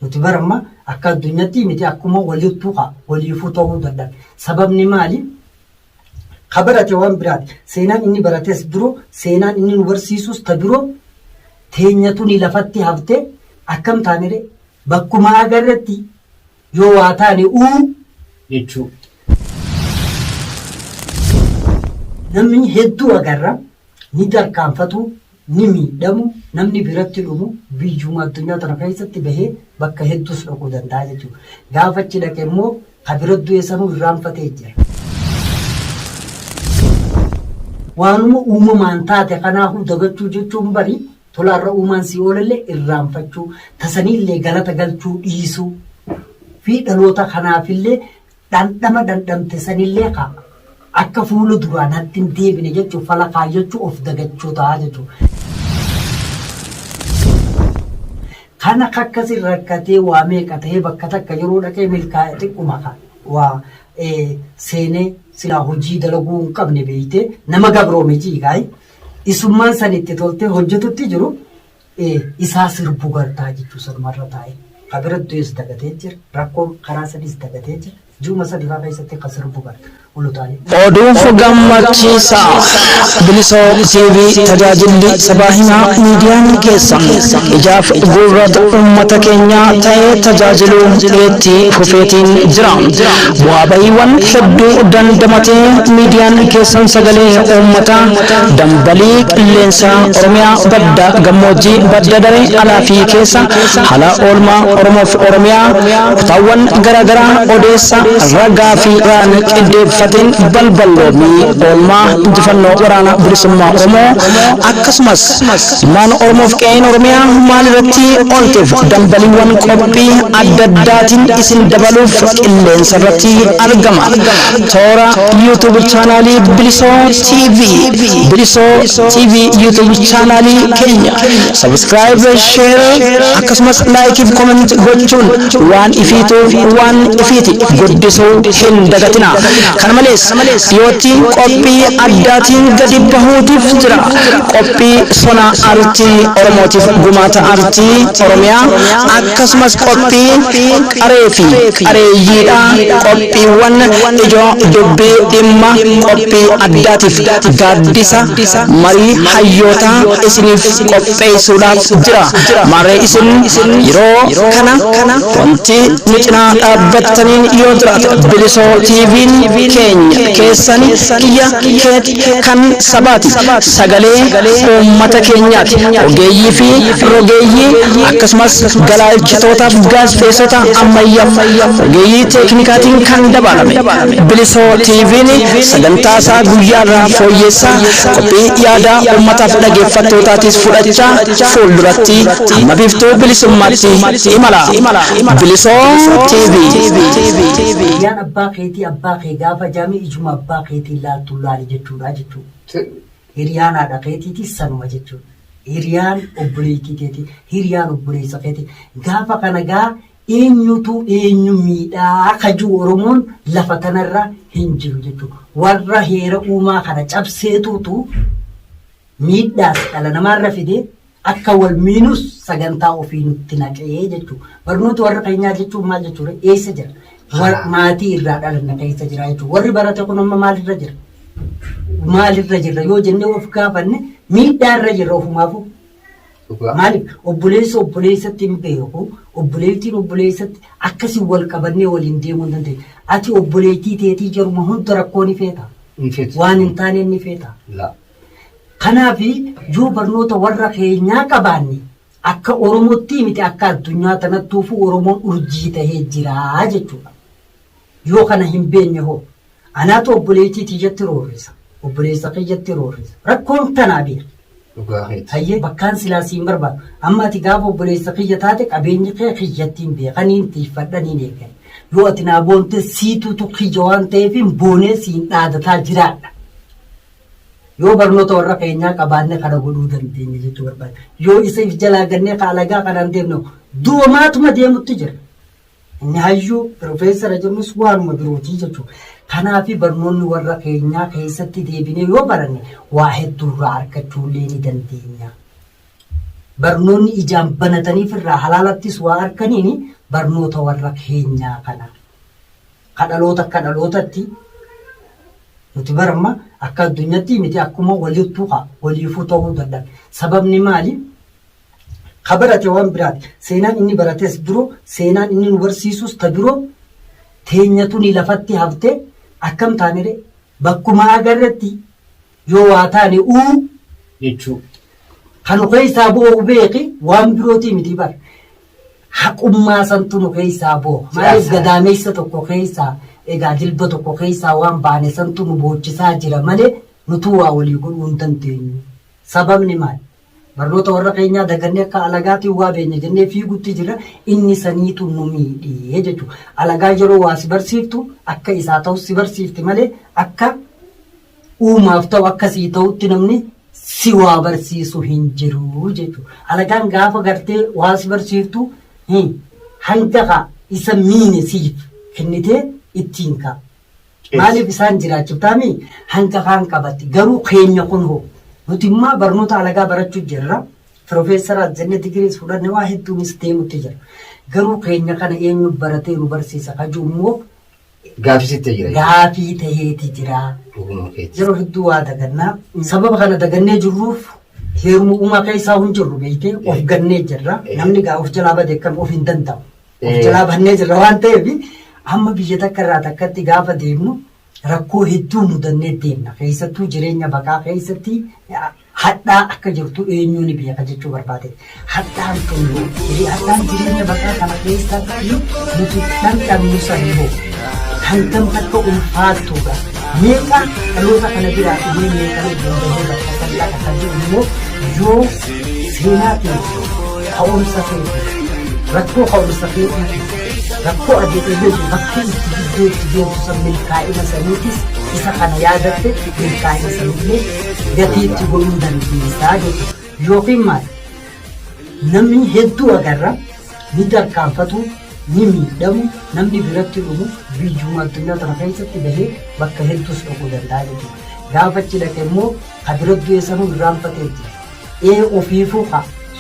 نتبرم أكاد دنيتي متى أكما وليتوقع وليفوتوه دلنا سبب نمالي خبرت وان براد سينان إني براتس درو سينان إني نورسيسوس تدرو تينيتوني لفتي هفته أكم تانيري بكما أغرتي يو واتاني يجو نمني هدو أغرم ندر كانفتو نمي دمو نمني براتي الأمو بيجوما الدنيا تنفيست به بكا هدوس لكو دنداجة جو غافتي لكمو خبردو يسانو الرام فتيجر وانمو uumamaan taate kanaafuu dagachuu jechuun bari tolarra uumaan si oolallee irraanfachuu tasanillee galata galchuu dhiisuu fi dhaloota kanaafillee dhandhama dhandhamte sanillee akka fuula duraan hattiin deebine jechuun fala kaayyachuu of dagachuu ta'a jechuudha. Kana akkasii rakkatee waa meeqa ta'ee bakka takka yeroo dhaqee milkaa'e xiqquma waa seenee sila hojii dalaguu hin qabne beeyte nama gabroome jiigaay isummaan sanitti tolte hojjetutti jiru isaa sirbu gartaa jechuu sanumarra taa'e kabirattu is dagatee jira rakkoon karaa sadis dagatee jira juuma sadifaa keessatti akka sirbu garta ulutaalee. Oduuf gammachiisaa Bilisoo TV tajaajilli sabaa himaa miidiyaan keessan ijaaf gurrata uummata keenyaa ta'ee tajaajiluu itti fufeetiin jira. Bu'aa bahiiwwan hedduu dandamatee miidiyaan keessan sagalee uummataa dambalii qilleensa Oromiyaa badda gammoojjii badda daree alaa fi keessa haala oolmaa Oromoof Oromiyaa kutaawwan garaagaraa odeessa ragaa fi raan qindeeffateen balballoomii oolmaa injifannoo waraana bilisummaa Oromoo akkasumas ilmaan Oromoof qe'een Oromiyaa maalirratti oolteef dambaliiwwan qophii adda addaatiin isin dabaluuf qilleensa irratti argama. Toora YouTube chaanaalii Bilisoo TV Bilisoo TV YouTube chaanaalii keenya subscribe share akkasumas like comment gochuun waan ifiituuf waan ifiiti guddisuu hin dagatina. Kana malees dhiyootti qophii addaatiin gadi bahuutiif jira. Qophii sona artii Oromootiif gumaata artii Oromiyaa akkasumas qophii qaree fi qareeyyiidha. Qophiiwwan ijoo dubbii dhimma qophii addaatiif gaaddisa marii hayyootaa isiniif qopheessuudhaaf jira. Maarree isin yeroo kana wanti nu cinaa dhaabbattaniin yoo jiraate Bilisoo TV'n keenya keessani kiyya keeti kan sabaati sagalee uummata keenyaati ogeeyyii fi rogeeyyii akkasumas galaalchitootaaf gaazexeessota ammayyaaf ogeeyyii teeknikaatiin kan dabalame Bilisoo TV'n sagantaa isaa guyyaarraa fooyyessaa qophii yaadaa uummataaf dhageeffattootaatis fudhachaa fuulduratti amma biiftuu bilisummaatti imala Bilisoo TV. Yaan abbaa keetii gaafa jaamii ijuma abbaa keetii laaltu laali jechuudha jechuudha. Hiriyaan haadha keetiiti sanuma jechuudha. Hiriyaan obboleettii keetii hiriyaan obboleessa keetii gaafa kana gaa eenyutu eenyu miidhaa kajuu Oromoon lafa kanarra hin jiru jechuudha. Warra heera uumaa kana cabseetuutu miidhaas dhala namaarra fidee akka wal miinus sagantaa ofii nutti naqee jechuudha. Barnoota warra keenyaa jechuun maal jechuudha eessa jira? Maatii irraa dhalanna keessa jira jechuudha. Warri barate kun amma maalirra jira? Maalirra jirra yoo jennee of gaafanne miidhaarra jirra ofumaafu. Maaliif obboleessatti hin beeku obboleettiin obboleessatti akkasii wal qabannee waliin deemuu hin dandeenye. Ati obboleettii teetii jiruma hunda rakkoo ni feeta. Waan hin taane ni feeta. Kanaaf yoo barnoota warra keenyaa qabaanne akka Oromootti miti akka addunyaa tanattuufu Oromoon urjii tahee jira jechuudha. Yoo kana hin beekne hoo anaatu obboleettii tiyyatti roorrisa obboleessa kiyyatti roorrisa rakkoon tanaa beeka. Hayyee bakkaan silaasiin barbaadu amma ati gaafa obboleessa kiyya taate qabeenya kee kiyyattiin beekaniin tiiffadhaniin eegan yoo ati naa boonte siitutu kiyya waan ta'eef boonee siin dhaadataa jiraadha. Yoo barnoota warra keenyaa qabaanne kana godhuu dandeenya jechuu barbaada. Yoo isa jalaa gannee kaalagaa kanaan deemnu duumaatuma deemutti jira. Inni hayyuu Piroofeesara jennuus waanuma birootii jechuudha. Kanaaf barnoonni warra keenyaa keessatti deebinee yoo baranne waa hedduurraa argachuullee ni dandeenya. barnoonni ijaan banataniif irraa halaalattis waa arkaniini barnoota warra keenyaa kana kadhalootatti nuti baramma akka addunyaatti miti akkuma walittuu waliifuu ta'uu danda'a. Sababni maali? Kabarate waan biraati. Seenaan inni barates biroo, seenaan inni nu barsiisus ta biroo teenyatu ni lafatti haftee akkam taanire bakkuma agarratti yoo waa taane jechuu kanu keessaa bu'uu beeki waan birootii miti bar. Haqummaa santu nu keessaa bu'u. Maaliif gadaameessa tokko keessaa egaa jilba tokko keessaa waan baane santu nu boochisaa jira malee nutu waa walii godhuu hin dandeenyu. Sababni maali? Barnoota warra keenyaa dagannee akka alagaatiin waa beenya jennee fiigutti jira inni saniitu nu miidhee jechuudha. Alagaa yeroo waa si barsiiftu akka isaa ta'u si barsiifti malee akka uumaaf ta'u akkasii ta'utti namni si waa barsiisu hin jiru jechuudha. Alagaan gaafa gartee waa si barsiiftu hanga isa miine siif kennitee ittiin ka'a. Maaliif isaan jiraachiftaami hanga kaan qabatti garuu keenya kun hoo. Nuti immoo barnoota alagaa barachuu jirra. Profeesara Jannee Digiriis fudhanne waa hedduunis deemutti jira. Garuu keenya kana eenyu baratee nu barsiisa kajuu immoo gaafii ta'eeti jira. Yeroo hedduu waa dagannaa. Sababa kana dagannee jirruuf heeruma uumaa keessaa hin jirru beekee of gannee jirra. Namni gaa of jalaa badee akkam of hin danda'u. Of jalaa bannee jirra waan ta'eef amma biyya takka irraa takkatti gaafa deemnu rakkoo hedduu mudannee deemna. Keessattuu jireenya baqaa keessatti hadhaa akka jirtu eenyuun beeka jechuu barbaade. Hadhaan jireenya baqaa kana keessatti nuti dhandhamnu sanuu hangam akka ulfaattuudha. Meeqa dhaloota kana biraa dhibee meeqa ijoollee bakka salphaa akka jiru immoo yoo seenaa keessa ka'umsa keessa rakkoo ka'umsa keessa rakkoo adeemee bakka itti gidduutti deemtu san milkaa'ina saniitis isa kana yaadatte milkaa'ina sanillee gatiitti godhuu dandeessaa jechuudha. Yookiin maali? Namni hedduu agarra ni tarkaanfatu ni miidhamu namni biratti dhumu biyyuma addunyaa kana keessatti bahee bakka hedduus dhaquu danda'a jechuudha. Gaafachi dhaqe immoo ka bira du'eessanuu irraanfatee jira. Ofiifuu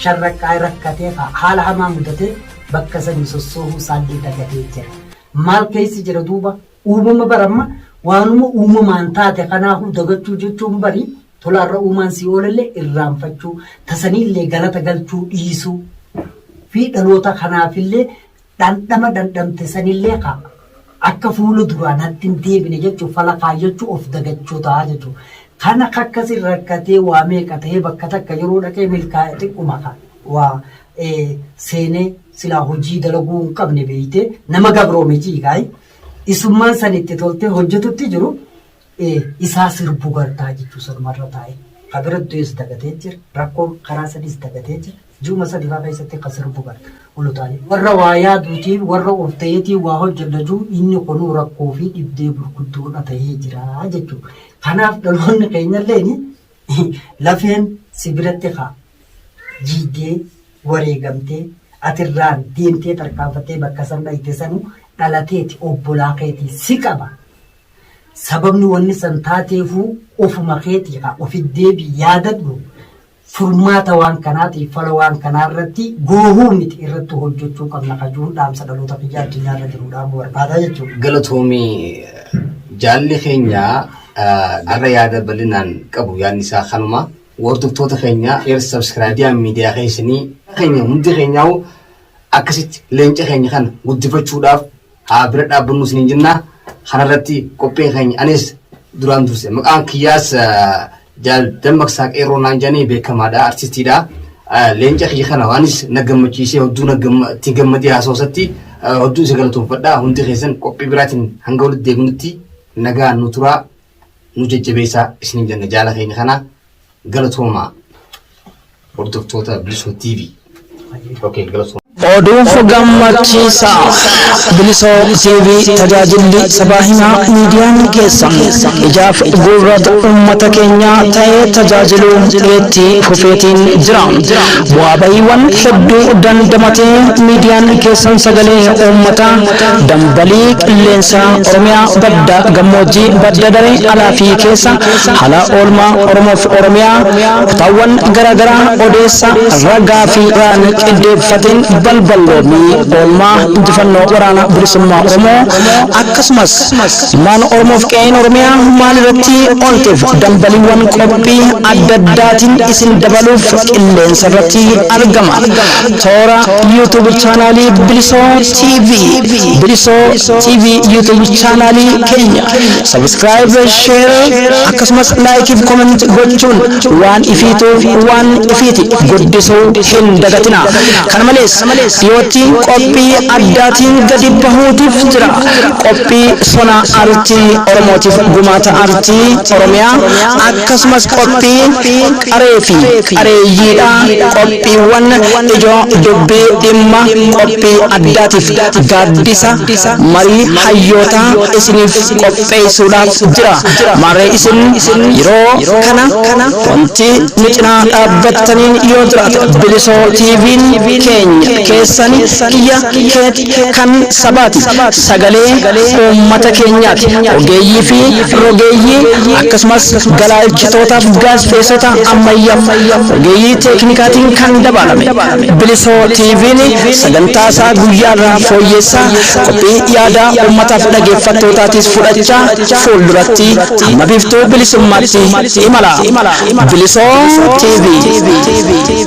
sharraqqaa rakkatee haala hamaa mudatee bakka sanii sossoohuu isaallee dagatee jira. Maal keessi jira duuba uumama baramma waanuma uumamaan taate kanaafuu dagachuu jechuun bari tolaarra uumaan si oolallee irraanfachuu tasaniillee galata galchuu dhiisuu fi dhaloota kanaafillee dhandhama dhandhamte sanillee akka fuula duraan hatti hin deebine jechuun fala kaayyachuu of dagachuu ta'a jechuudha. Kana akkasii rakkatee waa meeqa ta'ee bakka takka yeroo dhaqee milkaa'e xiqquma waa seenee silaa hojii dalaguu hin qabne beeyte nama gabroome jiigaayi isummaan sanitti toltee hojjetutti jiru isaa sirbu gartaa jechuu sanumarra taa'e. Kabira du'ees dagatee jira rakkoon karaa sadiis dagatee jira ji'uma sadifaa keessatti akka sirbu garta ulutaalee. Warra waa yaaduutiin warra of ta'eetiin waa hojjallajuu inni kunuu rakkoo fi dhibdee gurguddoodha ta'ee jira jechuudha. Kanaaf dhaloonni keenyallee lafeen si biratti jiidee wareegamtee atirraan deemtee tarkaanfattee bakka san dhayite sanuu dhalateeti obbolaa keetii si qaba. Sababni wanni san taateefuu ofuma keetii ofitti deebii yaadadhu furmaata waan kanaatiif fala waan kanaarratti goohuu miti irratti hojjechuu qabna kajuun dhaamsa dhaloota biyya addunyaarra jiruudhaan barbaada jechuudha. Galatoomii jaalli keenya gara yaada bal'inaan qabu yaadni isaa kanuma. Hordoftoota keenya subscribe miidiyaa keessanii keenya hundi keenyaa'u akkasitti leenca keenya kana guddifachuudhaaf haa bira dhaabbannu isiniin jenna. Kanarratti qophiin keenya anis duraan durse maqaan kiyyaas jaal dammaqsaa qeerroo naan jedhanii beekamaadha artistiidha. Leenca kiyya kana waanis na gammachiisee hedduu itti gammadee haasawsatti hedduu isa galatoomfadha. Hundi keessan qophii biraatiin hanga walitti deebinutti nagaa nu turaa nu jajjabeessaa isiniin jenna jaala keenya kana. Galatooma hordoftoota Bilisoo TV. Okay, galatooma. Oduu gammachiisaa Bilisoo TV tajaajilli sabaahimaa miidiyaan keessan ijaaf gurrata uummata keenyaa ta'ee tajaajiluun itti fufeetiin jira. Bu'aa bahiiwwan hedduu dandamatee miidiyaan keessan sagalee uummataa dambalii qilleensaa Oromiyaa badda gammoojjii badda daree alaa fi keessa haala oolmaa Oromoof Oromiyaa kutaawwan garaagaraa odeessa ragaa fi raan qindeeffateen balballoomii oolmaa injifannoo waraana bilisummaa Oromoo akkasumas maan Oromoof qe'een Oromiyaa maal irratti oolteef dambaliiwwan qophii adda addaatiin isin dabaluuf qilleensa irratti argama. Toora YouTube chaanaalii Bilisoo TV YouTube chaanaalii keenya subscribe share akkasumas like fi comment gochuun waan ifiituuf waan ifiiti guddisuu hin dagatina. Kana malees dhiyootti qophii addaatiin gadi bahuutiif jira. Qophii sona artii Oromootiif gumaata artii Oromiyaa akkasumas qophii qaree fi qareeyyiidha. Qophiiwwan ijoo dubbii dhimma qophii addaatiif gaaddisa marii hayyootaa isiniif qopheessuudhaaf jira. Maarree isin yeroo kana wanti nu cinaa dhaabbattaniin yoo jiraate Bilisoo TV'n keenya keessan kiyya keeti kan sabaati sagalee uummata keenyaati. Ogeeyyii fi rogeeyyii akkasumas galaalchitootaaf gaazexeessota ammayyaa ogeeyyii teeknikaatiin kan dabalame Bilisoo TV'n sagantaa isaa guyyaarraa fooyyessaa qophii yaada uummataaf dhageeffattootaatiis fudhachaa fuulduratti amma biiftuu bilisummaatti imala. Bilisoo TV.